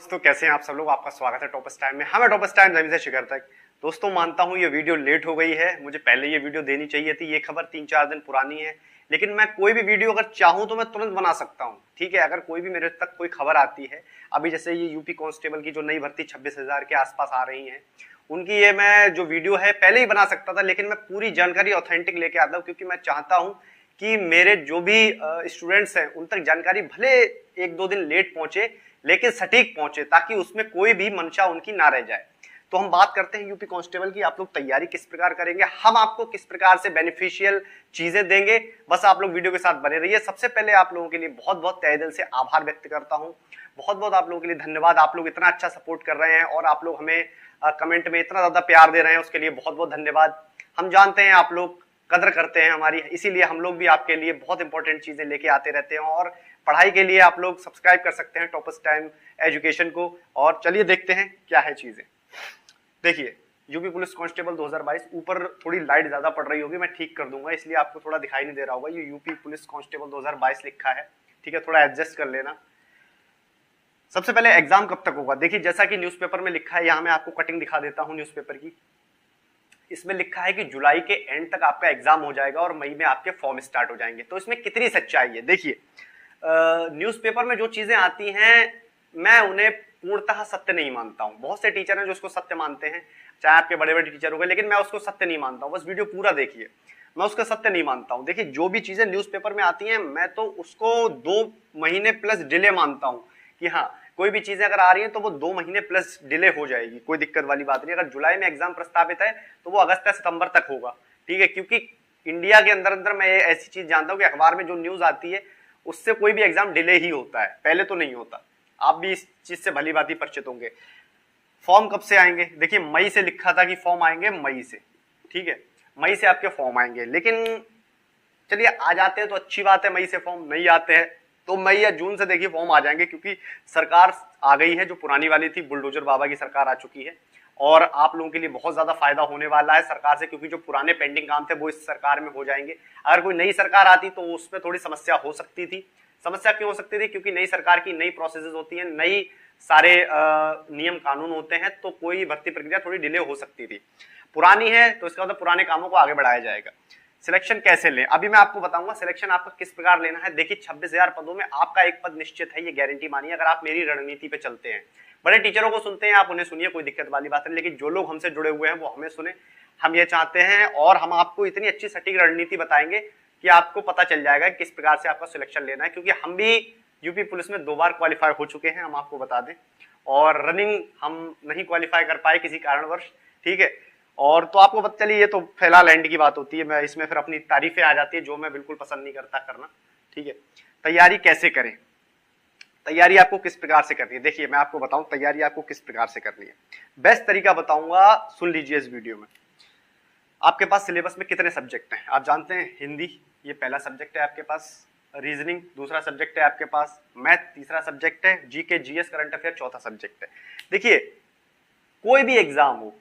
दोस्तों कैसे हैं आप सब लोग। आपका स्वागत है टॉपर्स टाइम में। मैं टॉपर्स टाइम जमीन से शिखर तक। दोस्तों मानता हूं ये वीडियो लेट हो गई है, मुझे पहले ये वीडियो देनी चाहिए थी। ये खबर 3-4 दिन पुरानी है, लेकिन मैं कोई भी वीडियो अगर चाहूं तो मैं तुरंत बना सकता हूं। ठीक है, अगर कोई भी मेरे तक कोई खबर आती है, अभी जैसे ये यूपी कांस्टेबल की जो नई भर्ती 26,000 के आसपास आ रही है, उनकी ये मैं जो वीडियो है पहले ही बना सकता था, लेकिन मैं पूरी जानकारी ऑथेंटिक लेके आता हूं, क्योंकि मैं चाहता हूं कि मेरे जो भी स्टूडेंट्स हैं उन तक जानकारी भले 1-2 दिन लेट पहुंचे, लेकिन सटीक पहुंचे, ताकि उसमें कोई भी मंशा उनकी ना रह जाए। तो हम बात करते हैं यूपी कांस्टेबल की। आप लोग तैयारी किस प्रकार करेंगे, हम आपको किस प्रकार से बेनिफिशियल चीजें देंगे, बस आप लोग वीडियो के साथ बने रहिए। सबसे पहले आप लोगों के लिए बहुत बहुत तहे दिल से आभार व्यक्त करता हूं। बहुत बहुत आप लोगों के लिए धन्यवाद। आप लोग इतना अच्छा सपोर्ट कर रहे हैं और आप लोग हमें कमेंट में इतना ज्यादा प्यार दे रहे हैं, उसके लिए बहुत बहुत धन्यवाद। हम जानते हैं आप लोग कदर करते हैं हमारी, इसीलिए हम लोग भी आपके लिए बहुत इंपॉर्टेंट चीजें लेके आते रहते हैं। और पढ़ाई के लिए आप लोग सब्सक्राइब कर सकते हैं टॉपर्स टाइम एजुकेशन को। और चलिए देखते हैं क्या है चीजें। देखिए, यूपी पुलिस कांस्टेबल 2022, ऊपर थोड़ी लाइट ज्यादा पड़ रही होगी, मैं ठीक कर दूंगा, इसलिए आपको थोड़ा दिखाई नहीं दे रहा होगा। ये यूपी पुलिस कांस्टेबल 2022 लिखा है, ठीक है, थोड़ा एडजस्ट कर लेना। सबसे पहले एग्जाम कब तक होगा, देखिए जैसा कि न्यूज़पेपर में लिखा है, यहां मैं आपको कटिंग दिखा देता हूं न्यूज़पेपर की। इसमें लिखा है कि जुलाई के एंड तक आपका एग्जाम हो जाएगा और मई में आपके फॉर्म स्टार्ट हो जाएंगे। तो इसमें कितनी सच्चाई है, देखिए न्यूज़पेपर में जो चीजें आती हैं मैं उन्हें पूर्णतः सत्य नहीं मानता हूं। बहुत से टीचर हैं जो उसको सत्य मानते हैं, चाहे आपके बड़े बड़े टीचर हो गए, लेकिन मैं उसको सत्य नहीं मानता हूं। बस वीडियो पूरा देखिए, मैं उसका सत्य नहीं मानता हूं। देखिए, जो भी चीजें न्यूज़पेपर में आती हैं मैं तो उसको 2 महीने प्लस डिले मानता हूं, कि हाँ कोई भी चीजें अगर आ रही हैं तो वो 2 महीने प्लस डिले हो जाएगी, कोई दिक्कत वाली बात नहीं। अगर जुलाई में एग्जाम प्रस्तावित है तो वो अगस्त या सितंबर तक होगा, ठीक है। क्योंकि इंडिया के अंदर अंदर मैं ऐसी चीज जानता हूं कि अखबार में जो न्यूज आती है उससे कोई भी एग्जाम डिले ही होता है, पहले तो नहीं होता। आप भी इस चीज से भली भांति परिचित होंगे। फॉर्म कब से आएंगे, देखिए मई से लिखा था कि फॉर्म आएंगे मई से, ठीक है, मई से आपके फॉर्म आएंगे। लेकिन चलिए आ जाते हैं तो अच्छी बात है, मई से फॉर्म नहीं आते हैं तो मई या जून से देखिए फॉर्म आ जाएंगे, क्योंकि सरकार आ गई है जो पुरानी वाली थी, बुलडोजर बाबा की सरकार आ चुकी है। और आप लोगों के लिए बहुत ज्यादा फायदा होने वाला है सरकार से, क्योंकि जो पुराने पेंडिंग काम थे वो इस सरकार में हो जाएंगे। अगर कोई नई सरकार आती तो उसमें थोड़ी समस्या हो सकती थी। समस्या क्यों हो सकती थी, क्योंकि नई सरकार की नई प्रोसेसेस होती है, नई सारे नियम कानून होते हैं, तो कोई भर्ती प्रक्रिया थोड़ी डिले हो सकती थी। पुरानी है तो इसका मतलब पुराने कामों को आगे बढ़ाया जाएगा। सिलेक्शन कैसे लें, अभी मैं आपको बताऊंगा सिलेक्शन आपका किस प्रकार लेना है। देखिए 26,000 पदों में आपका एक पद निश्चित है, ये गारंटी मानिए, अगर आप मेरी रणनीति पे चलते हैं। बड़े टीचरों को सुनते हैं, आप उन्हें सुनिए, कोई दिक्कत वाली बात नहीं, लेकिन जो लोग हमसे जुड़े हुए हैं वो हमें सुने। हम ये चाहते हैं और हम आपको इतनी अच्छी सटीक रणनीति बताएंगे कि आपको पता चल जाएगा किस प्रकार से आपका सिलेक्शन लेना है। क्योंकि हम भी यूपी पुलिस में 2 बार क्वालिफाई हो चुके हैं, हम आपको बता दें, और रनिंग हम नहीं क्वालिफाई कर पाए किसी कारणवश, ठीक है। और तो आपको पता चलिए, ये तो फिलहाल एंड की बात होती है, मैं इसमें फिर अपनी तारीफें आ जाती है जो मैं बिल्कुल पसंद नहीं करता करना, ठीक है। तैयारी कैसे करें, तैयारी आपको किस प्रकार से करनी है, देखिए मैं आपको बताऊं तैयारी आपको किस प्रकार से करनी है। बेस्ट तरीका बताऊंगा, सुन लीजिए इस वीडियो में। आपके पास सिलेबस में कितने सब्जेक्ट हैं, आप जानते हैं हिंदी ये पहला सब्जेक्ट है आपके पास, रीजनिंग दूसरा सब्जेक्ट है आपके पास, मैथ तीसरा सब्जेक्ट है, जीके जीएस करंट अफेयर चौथा सब्जेक्ट है। देखिए कोई भी एग्जाम हो,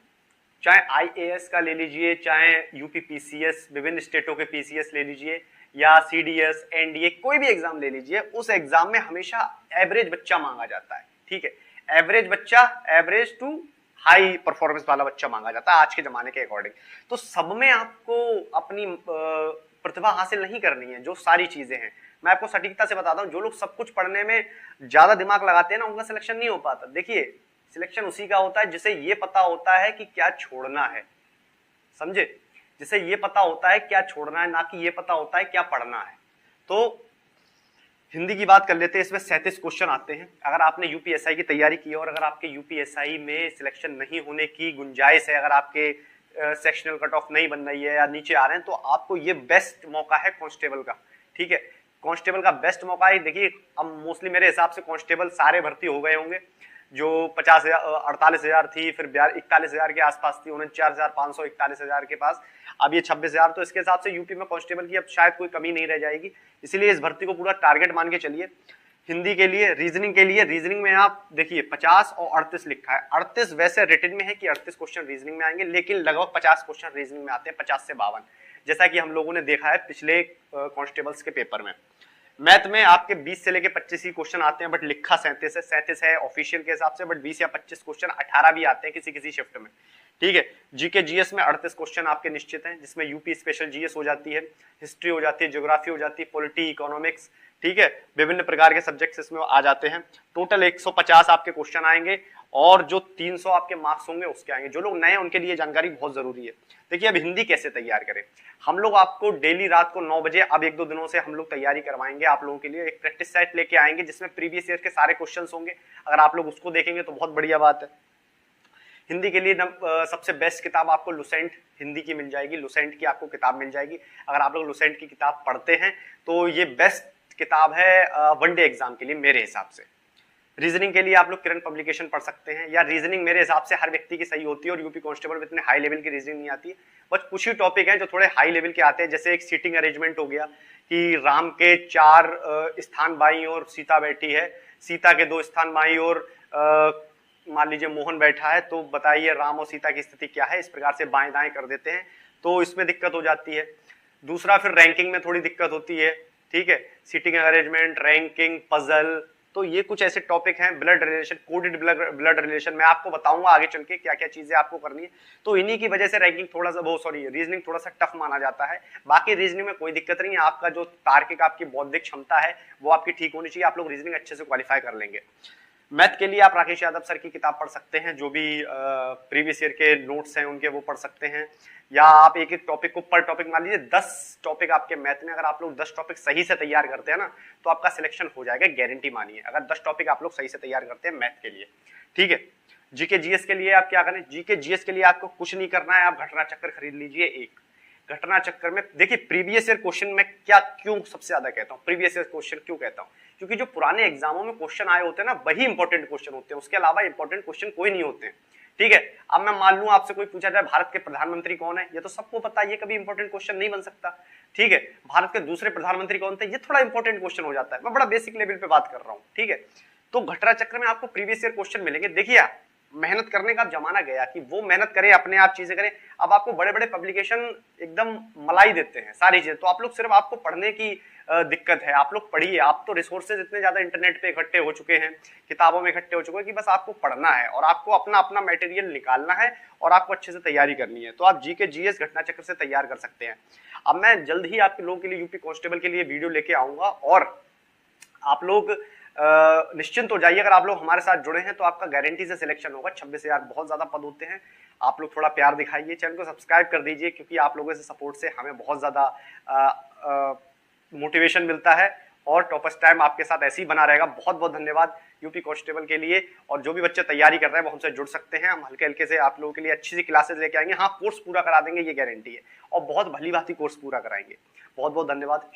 चाहे आईएएस का ले लीजिए, चाहे यूपी पीसीएस, विभिन्न स्टेटों के पीसीएस ले लीजिए, या सीडीएस एनडीए, कोई भी एग्जाम ले लीजिए, उस एग्जाम में हमेशा एवरेज बच्चा मांगा जाता है, ठीक है। एवरेज बच्चा, एवरेज टू हाई परफॉर्मेंस वाला बच्चा मांगा जाता है आज के जमाने के अकॉर्डिंग। तो सब में आपको अपनी प्रतिभा हासिल नहीं करनी है, जो सारी चीजें हैं मैं आपको सटीकता से बताता हूं। जो लोग सब कुछ पढ़ने में ज्यादा दिमाग लगाते हैं ना, उनका सिलेक्शन नहीं हो पाता। देखिए सिलेक्शन उसी का होता है जिसे ये पता होता है कि क्या छोड़ना है, समझे, जिसे ये पता होता है क्या छोड़ना है, ना कि ये पता होता है क्या पढ़ना है। तो हिंदी की बात कर लेते हैं, इसमें 37 क्वेश्चन आते हैं। अगर आपने यूपीएसआई की तैयारी की है और अगर आपके यूपीएसआई में सिलेक्शन नहीं होने की गुंजाइश है, अगर आपके सेक्शनल कट ऑफ नहीं बन रही है या नीचे आ रहे हैं, तो आपको ये बेस्ट मौका है कांस्टेबल का, ठीक है। कांस्टेबल का बेस्ट मौका है। देखिए अब मोस्टली मेरे हिसाब से कांस्टेबल सारे भर्ती हो गए होंगे, जो 48,000 थी, फिर 41,000 के आसपास थी, 49,500, 41,000 के पास, अब ये 26,000। तो इसके हिसाब से यूपी में कांस्टेबल की अब शायद कोई कमी नहीं रह जाएगी, इसलिए इस भर्ती को पूरा टारगेट मान के चलिए। हिंदी के लिए, रीजनिंग के लिए, रीजनिंग में आप देखिए 50 और 38 लिखा है। 38 वैसे रिटन में है कि 38 क्वेश्चन रीजनिंग में आएंगे, लेकिन लगभग 50 क्वेश्चन रीजनिंग में आते हैं, 50 से 52, जैसा कि हम लोगों ने देखा है पिछले कांस्टेबल्स के पेपर में। मैथ में आपके 20 से लेके 25 ही क्वेश्चन आते हैं, बट लिखा 37 है ऑफिशियल के हिसाब से, बट 20 या 25 क्वेश्चन 18 भी आते हैं किसी किसी शिफ्ट में। ठीक है, जीके जीएस में 38 क्वेश्चन आपके निश्चित हैं, जिसमें यूपी स्पेशल जीएस हो जाती है, हिस्ट्री हो जाती है, ज्योग्राफी हो जाती है, पॉलिटी, इकोनॉमिक्स, ठीक है, विभिन्न प्रकार के सब्जेक्ट्स इसमें आ जाते हैं। टोटल 150 आपके क्वेश्चन आएंगे और जो 300 आपके मार्क्स होंगे उसके आएंगे। जो लोग नए हैं उनके लिए जानकारी बहुत जरूरी है। देखिए अब हिंदी कैसे तैयार करें, हम लोग आपको डेली रात को 9 बजे अब 1-2 दिनों से हम लोग तैयारी करवाएंगे आप लोगों के लिए। एक प्रैक्टिस सेट लेके आएंगे जिसमें प्रीवियस ईयर के सारे क्वेश्चंस होंगे। अगर आप लोग उसको देखेंगे तो बहुत बढ़िया बात है। हिंदी के लिए सबसे बेस्ट किताब आपको लुसेंट हिंदी की मिल जाएगी, लुसेंट की आपको किताब मिल जाएगी। अगर आप लोग लुसेंट की किताब पढ़ते हैं तो ये बेस्ट किताब है वनडे एग्जाम के लिए मेरे हिसाब से। रीजनिंग के लिए आप लोग किरण पब्लिकेशन पढ़ सकते हैं, या रीजनिंग मेरे हिसाब से हर व्यक्ति की सही होती है और यूपी कांस्टेबल में इतने हाई लेवल की रीजनिंग नहीं आती है। बस कुछ ही टॉपिक हैं जो थोड़े हाई लेवल के आते हैं, जैसे एक सीटिंग अरेंजमेंट हो गया कि राम के 4 स्थान बाईं और सीता बैठी है, सीता के 2 स्थान बाईं और मान लीजिए मोहन बैठा है, तो बताइए राम और सीता की स्थिति क्या है। इस प्रकार से बाएं दाएं कर देते हैं तो इसमें दिक्कत हो जाती है। दूसरा फिर रैंकिंग में थोड़ी दिक्कत होती है, ठीक है, सीटिंग अरेंजमेंट, रैंकिंग, पजल, तो ये कुछ ऐसे टॉपिक हैं। Blood relation, coded blood relation, मैं आपको बताऊंगा आगे चल के क्या क्या चीजें आपको करनी है। तो इन्हीं की वजह से रैंकिंग थोड़ा सा रीजनिंग थोड़ा सा टफ माना जाता है। बाकी रीजनिंग में कोई दिक्कत नहीं है, आपका जो तार्किक आपकी बौद्धिक क्षमता है वो आपकी ठीक होनी चाहिए, आप लोग रीजनिंग अच्छे से क्वालिफाई कर लेंगे। मैथ के लिए आप राकेश यादव सर की किताब पढ़ सकते हैं, जो भी प्रीवियस ईयर के नोट्स हैं उनके वो पढ़ सकते हैं, या आप एक एक टॉपिक को पर टॉपिक मान लीजिए 10 टॉपिक आपके मैथ में, अगर आप लोग 10 टॉपिक सही से तैयार करते हैं ना तो आपका सिलेक्शन हो जाएगा, गारंटी मानिए, अगर 10 टॉपिक आप लोग सही से तैयार करते हैं मैथ के लिए। ठीक है, जीके जीएस के लिए आप क्या करें, जीके जीएस के लिए आपको कुछ नहीं करना है, आप घटना चक्र खरीद लीजिए। एक घटना चक्कर में देखिए प्रीवियस ईयर क्वेश्चन में क्या क्यों सबसे ज्यादा कहता हूं, प्रीवियस ईयर क्वेश्चन क्यों कहता हूं, क्योंकि जो पुराने एग्जामों में क्वेश्चन आए होते हैं ना वही इंपॉर्टेंट क्वेश्चन होते हैं, उसके अलावा इंपॉर्टेंट क्वेश्चन कोई नहीं होते हैं। ठीक है, अब मैं मान लूं आपसे कोई पूछा जाए भारत के प्रधानमंत्री कौन है, ये तो सबको पता है, ये कभी इंपॉर्टेंट क्वेश्चन नहीं बन सकता। ठीक है, भारत के दूसरे प्रधानमंत्री कौन थे, ये थोड़ा इंपॉर्टेंट क्वेश्चन हो जाता है, मैं बड़ा बेसिक लेवल पे बात कर रहा हूं। ठीक है, तो घटना चक्र में आपको प्रीवियस ईयर क्वेश्चन मिलेंगे। देखिए मेहनत करने का जमाना गया कि वो मेहनत करें, अपने आप चीजें करें। अब आपको बड़े बड़े पब्लिकेशन एकदम मलाई देते हैं सारी चीजें, तो आप लोग सिर्फ आपको पढ़ने की दिक्कत है, आप लोग पढ़िए। आप तो रिसोर्सेज इतने ज्यादा इंटरनेट पे इकट्ठे हो चुके हैं, किताबों में इकट्ठे हो चुके हैं कि बस आपको पढ़ना है और आपको अपना अपना मटेरियल निकालना है और आपको अच्छे से तैयारी करनी है। तो आप जीके जीएस घटना चक्र से तैयार कर सकते हैं। अब मैं जल्द ही आपके लोगों के लिए यूपी कांस्टेबल के लिए वीडियो लेके आऊंगा और आप लोग निश्चिंत हो जाइए, अगर आप लोग हमारे साथ जुड़े हैं तो आपका गारंटी से सिलेक्शन होगा। 26,000 बहुत ज्यादा पद होते हैं, आप लोग थोड़ा प्यार दिखाइए, चैनल को सब्सक्राइब कर दीजिए, क्योंकि आप लोगों से सपोर्ट से हमें बहुत ज्यादा मोटिवेशन मिलता है और टॉपर्स टाइम आपके साथ ऐसे ही बना रहेगा। बहुत बहुत धन्यवाद यूपी कांस्टेबल के लिए। और जो भी बच्चे तैयारी कर रहे हैं वो हमसे जुड़ सकते हैं, हम हल्के हल्के से आप लोगों के लिए अच्छी सी क्लासेस लेके आएंगे। हाँ, कोर्स पूरा करा देंगे ये गारंटी है, और बहुत भली भांति कोर्स पूरा कराएंगे। बहुत बहुत धन्यवाद।